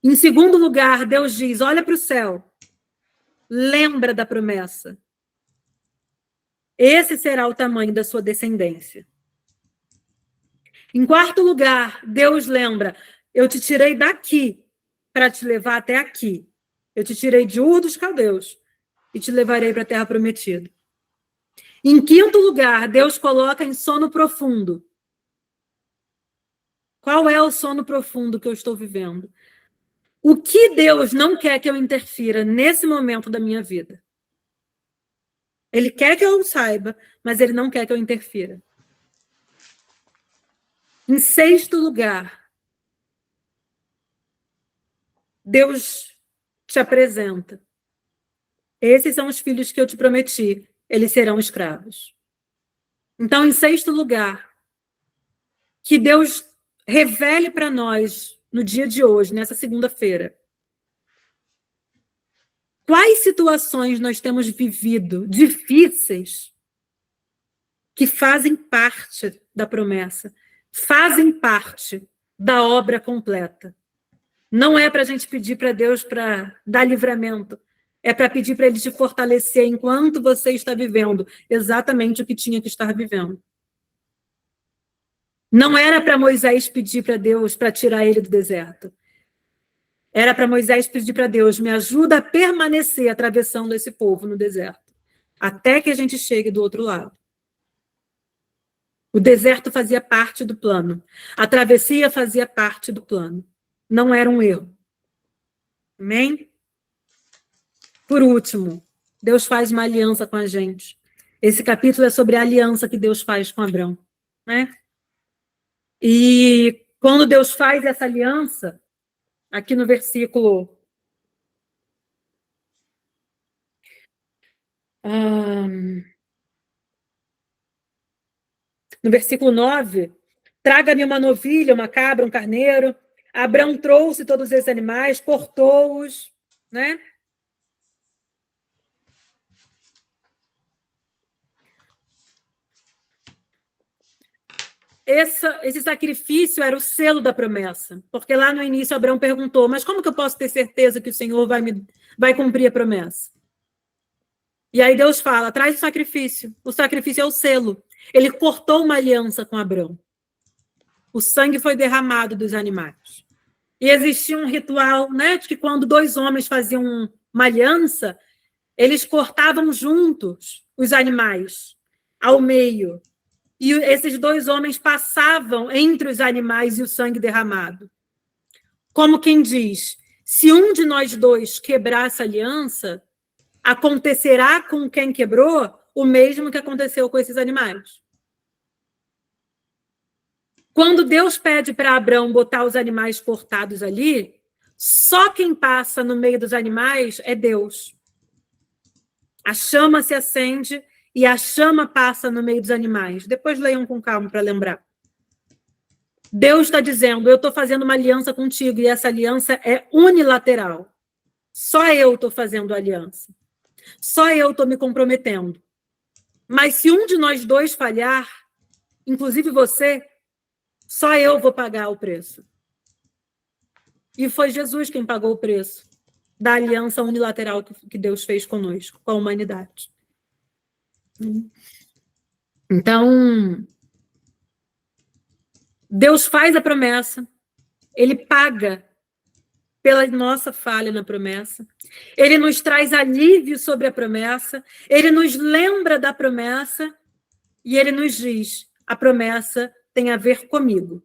Em segundo lugar, Deus diz, olha para o céu. Lembra da promessa. Esse será o tamanho da sua descendência. Em quarto lugar, Deus lembra, eu te tirei daqui para te levar até aqui. Eu te tirei de Ur dos Caldeus e te levarei para a terra prometida. Em quinto lugar, Deus coloca em sono profundo. Qual é o sono profundo que eu estou vivendo? O que Deus não quer que eu interfira nesse momento da minha vida? Ele quer que eu saiba, mas Ele não quer que eu interfira. Em sexto lugar, Deus te apresenta. Esses são os filhos que eu te prometi, eles serão escravos. Então, em sexto lugar, que Deus revele para nós, no dia de hoje, nessa segunda-feira, quais situações nós temos vivido difíceis que fazem parte da promessa, fazem parte da obra completa. Não é para a gente pedir para Deus para dar livramento, é para pedir para Ele te fortalecer enquanto você está vivendo exatamente o que tinha que estar vivendo. Não era para Moisés pedir para Deus para tirar ele do deserto. Era para Moisés pedir para Deus, me ajuda a permanecer atravessando esse povo no deserto, até que a gente chegue do outro lado. O deserto fazia parte do plano. A travessia fazia parte do plano. Não era um erro. Amém? Por último, Deus faz uma aliança com a gente. Esse capítulo é sobre a aliança que Deus faz com Abrão, né? E quando Deus faz essa aliança, aqui no versículo... no versículo 9, traga-me uma novilha, uma cabra, um carneiro. Abrão trouxe todos esses animais, cortou-os, né? Esse sacrifício era o selo da promessa, porque lá no início Abrão perguntou, mas como que eu posso ter certeza que o Senhor vai cumprir a promessa? E aí Deus fala, traz o sacrifício é o selo. Ele cortou uma aliança com Abrão. O sangue foi derramado dos animais. E existia um ritual, né, de que quando dois homens faziam uma aliança, eles cortavam juntos os animais, ao meio. E esses dois homens passavam entre os animais e o sangue derramado. Como quem diz, se um de nós dois quebrar essa aliança, acontecerá com quem quebrou o mesmo que aconteceu com esses animais. Quando Deus pede para Abrão botar os animais cortados ali, só quem passa no meio dos animais é Deus. A chama se acende e a chama passa no meio dos animais. Depois leiam com calma para lembrar. Deus está dizendo, eu estou fazendo uma aliança contigo, e essa aliança é unilateral. Só eu estou fazendo aliança. Só eu estou me comprometendo. Mas se um de nós dois falhar, inclusive você, só eu vou pagar o preço. E foi Jesus quem pagou o preço da aliança unilateral que Deus fez conosco, com a humanidade. Então, Deus faz a promessa, Ele paga pela nossa falha na promessa, Ele nos traz alívio sobre a promessa, Ele nos lembra da promessa e Ele nos diz, a promessa tem a ver comigo,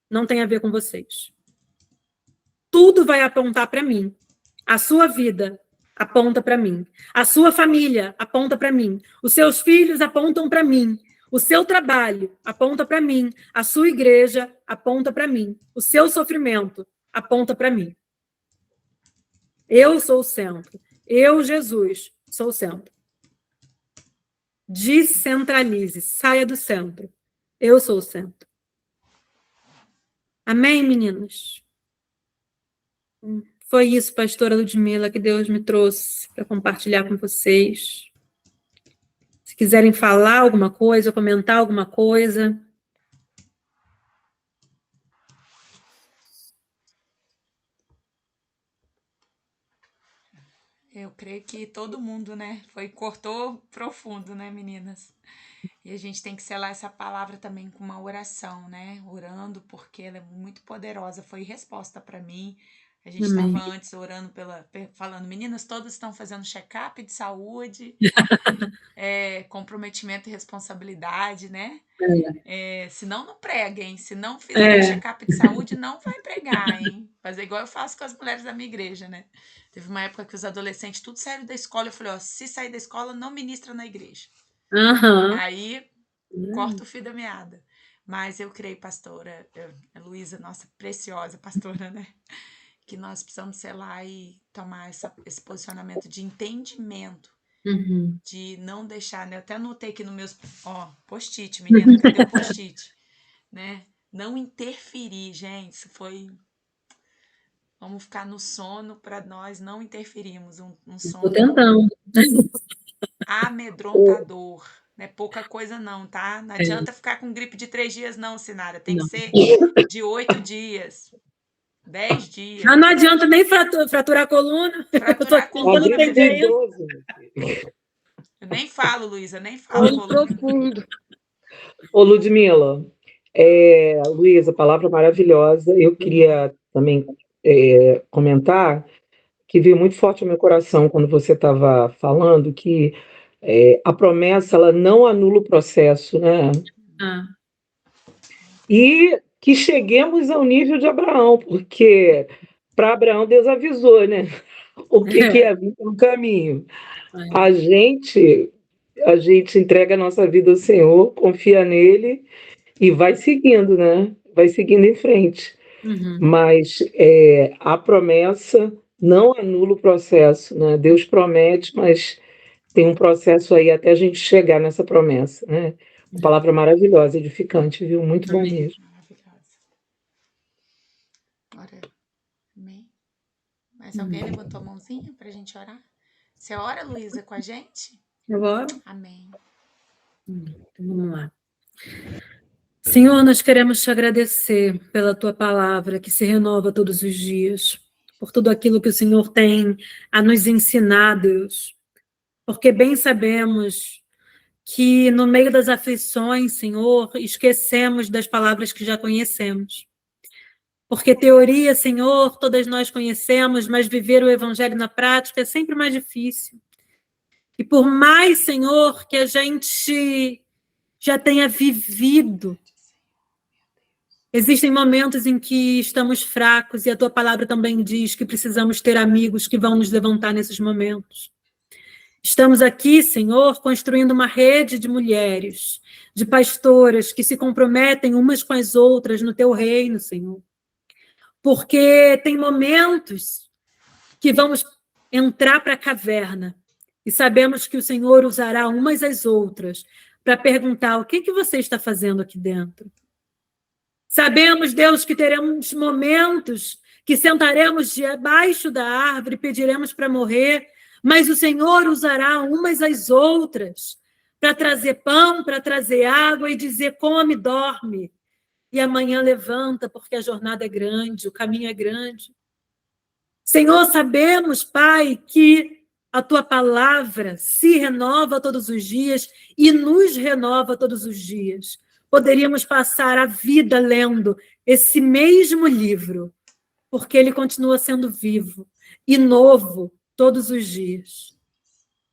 não tem a ver com vocês. Tudo vai apontar para mim. A sua vida aponta para mim. A sua família aponta para mim. Os seus filhos apontam para mim. O seu trabalho aponta para mim. A sua igreja aponta para mim. O seu sofrimento aponta para mim. Eu sou o centro. Eu, Jesus, sou o centro. Descentralize. Saia do centro. Eu sou o centro. Amém, meninas? Foi isso, pastora Ludmila, que Deus me trouxe para compartilhar com vocês. Se quiserem falar alguma coisa, comentar alguma coisa. Eu creio que todo mundo, né? Cortou profundo, né, meninas? E a gente tem que selar essa palavra também com uma oração, né? Orando, porque ela é muito poderosa. Foi resposta para mim. A gente estava antes orando falando, meninas, todas estão fazendo check-up de saúde, comprometimento e responsabilidade, né? Se não preguem. Se não fizer check-up de saúde, não vai pregar, hein? Fazer igual eu faço com as mulheres da minha igreja, né? Teve uma época que os adolescentes tudo saíram da escola. Eu falei, ó, se sair da escola, não ministra na igreja. Aí, corta o fio da meada. Mas eu creio, pastora, Luísa, nossa preciosa pastora, né? que nós precisamos selar e tomar esse posicionamento de entendimento, Uhum. de não deixar, né? Eu até anotei aqui no meus, post-it, menina, cadê o post-it? Né? Não interferir, gente, isso foi... Vamos ficar no sono para nós não interferirmos, um Estou sono tentando. amedrontador. Não é pouca coisa não, tá? Não É, adianta ficar com gripe de 3 dias não, Sinara, tem que não. ser de 8 dias, 10 dias. Não adianta nem fraturar a coluna. Eu tô Fraturar a tentando coluna gripe de também. entender isso. idoso. Eu nem falo, Luísa, nem falo Sono coluna. profundo. Ô, Ludmila, Luísa, palavra maravilhosa. Eu queria também comentar que veio muito forte ao meu coração quando você estava falando que a promessa ela não anula o processo, né? Ah, E que cheguemos ao nível de Abraão, porque para Abraão Deus avisou, né? O que ia vir pelo caminho. é. A gente entrega a nossa vida ao Senhor, confia nele e vai seguindo, né? Vai seguindo em frente. Uhum. Mas a promessa não anula o processo, né? Deus promete, mas tem um processo aí até a gente chegar nessa promessa, né? Uma palavra maravilhosa, edificante, viu? Muito bom Amém. mesmo. Maravilhosa. Glória. Amém. Mais alguém levantou a mãozinha para a gente orar? Você ora, Luísa, com a gente? Agora, Amém. então vamos lá. Senhor, nós queremos te agradecer pela tua palavra que se renova todos os dias, por tudo aquilo que o Senhor tem a nos ensinar, Deus, porque bem sabemos que no meio das aflições, Senhor, esquecemos das palavras que já conhecemos. Porque teoria, Senhor, todas nós conhecemos, mas viver o evangelho na prática é sempre mais difícil. E por mais, Senhor, que a gente já tenha vivido, existem momentos em que estamos fracos e a tua palavra também diz que precisamos ter amigos que vão nos levantar nesses momentos. Estamos aqui, Senhor, construindo uma rede de mulheres, de pastoras que se comprometem umas com as outras no teu reino, Senhor. Porque tem momentos que vamos entrar para a caverna e sabemos que o Senhor usará umas às outras para perguntar o que você está fazendo aqui dentro. Sabemos, Deus, que teremos momentos que sentaremos debaixo da árvore e pediremos para morrer, mas o Senhor usará umas às outras para trazer pão, para trazer água e dizer: come, dorme. E amanhã levanta, porque a jornada é grande, o caminho é grande. Senhor, sabemos, Pai, que a tua palavra se renova todos os dias e nos renova todos os dias. Poderíamos passar a vida lendo esse mesmo livro, porque ele continua sendo vivo e novo todos os dias.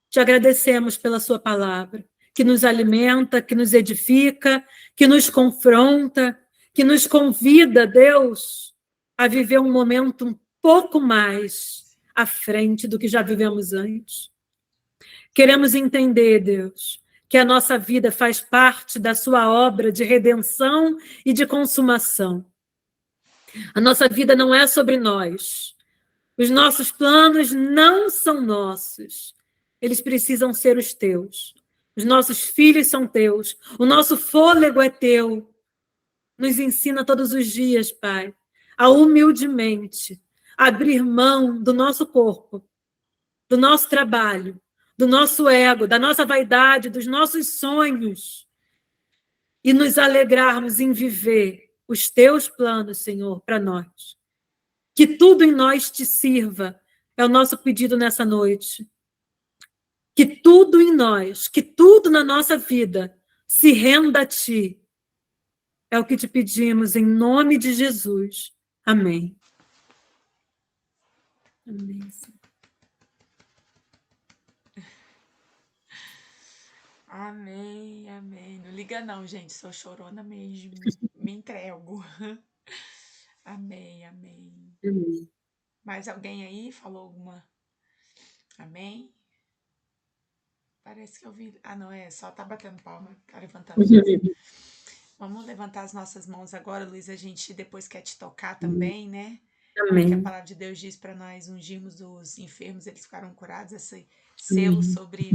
Te agradecemos pela sua palavra, que nos alimenta, que nos edifica, que nos confronta, que nos convida, Deus, a viver um momento um pouco mais à frente do que já vivemos antes. Queremos entender, Deus, que a nossa vida faz parte da sua obra de redenção e de consumação. A nossa vida não é sobre nós. Os nossos planos não são nossos. Eles precisam ser os teus. Os nossos filhos são teus. O nosso fôlego é teu. Nos ensina todos os dias, Pai, a humildemente abrir mão do nosso corpo, do nosso trabalho, do nosso ego, da nossa vaidade, dos nossos sonhos e nos alegrarmos em viver os teus planos, Senhor, para nós. Que tudo em nós te sirva, é o nosso pedido nessa noite. Que tudo em nós, que tudo na nossa vida se renda a ti. É o que te pedimos em nome de Jesus. Amém. Amém. Amém, amém. Não liga não, gente, sou chorona mesmo. Me entrego. Amém, amém. Amém. Mais alguém aí falou alguma? Amém? Parece que eu vi. Ah, não, só tá batendo palma, tá levantando. Vamos levantar as nossas mãos agora, Luiz. A gente depois quer te tocar também, né? Que a Amém. palavra de Deus diz para nós ungirmos os enfermos, eles ficaram curados, esse selo sobre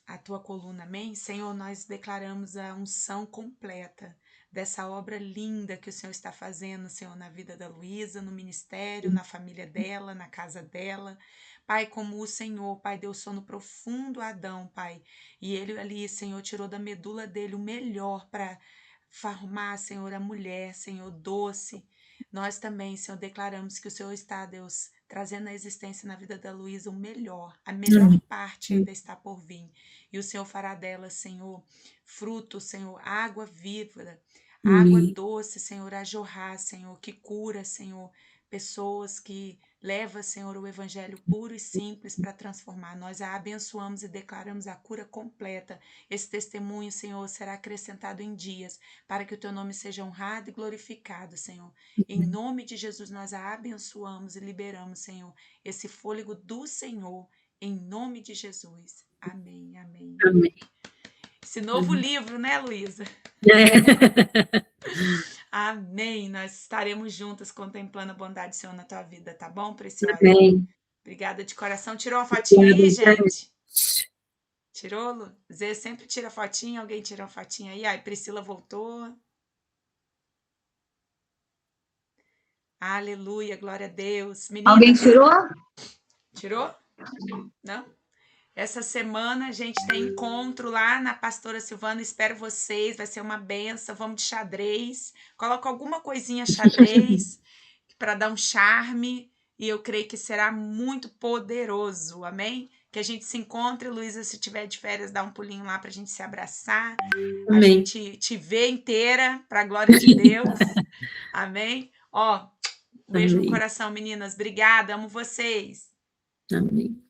a tua coluna, amém? Senhor, nós declaramos a unção completa dessa obra linda que o Senhor está fazendo, Senhor, na vida da Luísa, no ministério, na família dela, na casa dela. Pai, como o Senhor, Pai, deu sono profundo a Adão, Pai, e ele ali, Senhor, tirou da medula dele o melhor para formar, Senhor, a mulher, Senhor, doce. Nós também, Senhor, declaramos que o Senhor está, Deus, trazendo a existência na vida da Luísa o melhor, a melhor parte ainda está por vir. E o Senhor fará dela, Senhor, fruto, Senhor, água viva, água doce, Senhor, a jorrar, Senhor, que cura, Senhor, pessoas que leva, Senhor, o evangelho puro e simples para transformar. Nós a abençoamos e declaramos a cura completa. Esse testemunho, Senhor, será acrescentado em dias, para que o teu nome seja honrado e glorificado, Senhor. Em nome de Jesus, nós a abençoamos e liberamos, Senhor, esse fôlego do Senhor, em nome de Jesus. Amém, amém. Amém. Esse novo livro, né, Luísa? Amém. Nós estaremos juntas contemplando a bondade do Senhor na tua vida, tá bom, preciosa? Amém. Obrigada de coração. Tirou uma fotinha aí, gente? Tirou, Lu? Zé sempre tira fotinha. Alguém tira uma fotinha aí? Ai, Priscila voltou. Aleluia, glória a Deus. Meninas, Alguém tirou? tirou? Não? Essa semana a gente tem encontro lá na Pastora Silvana. Espero vocês. Vai ser uma benção. Vamos de xadrez. Coloca alguma coisinha xadrez para dar um charme. E eu creio que será muito poderoso. Amém? Que a gente se encontre. Luísa, se tiver de férias, dá um pulinho lá para a gente se abraçar. Amém. A gente te vê inteira para a glória de Deus. Amém? Ó, beijo no coração, meninas. Obrigada. Amo vocês. Amém.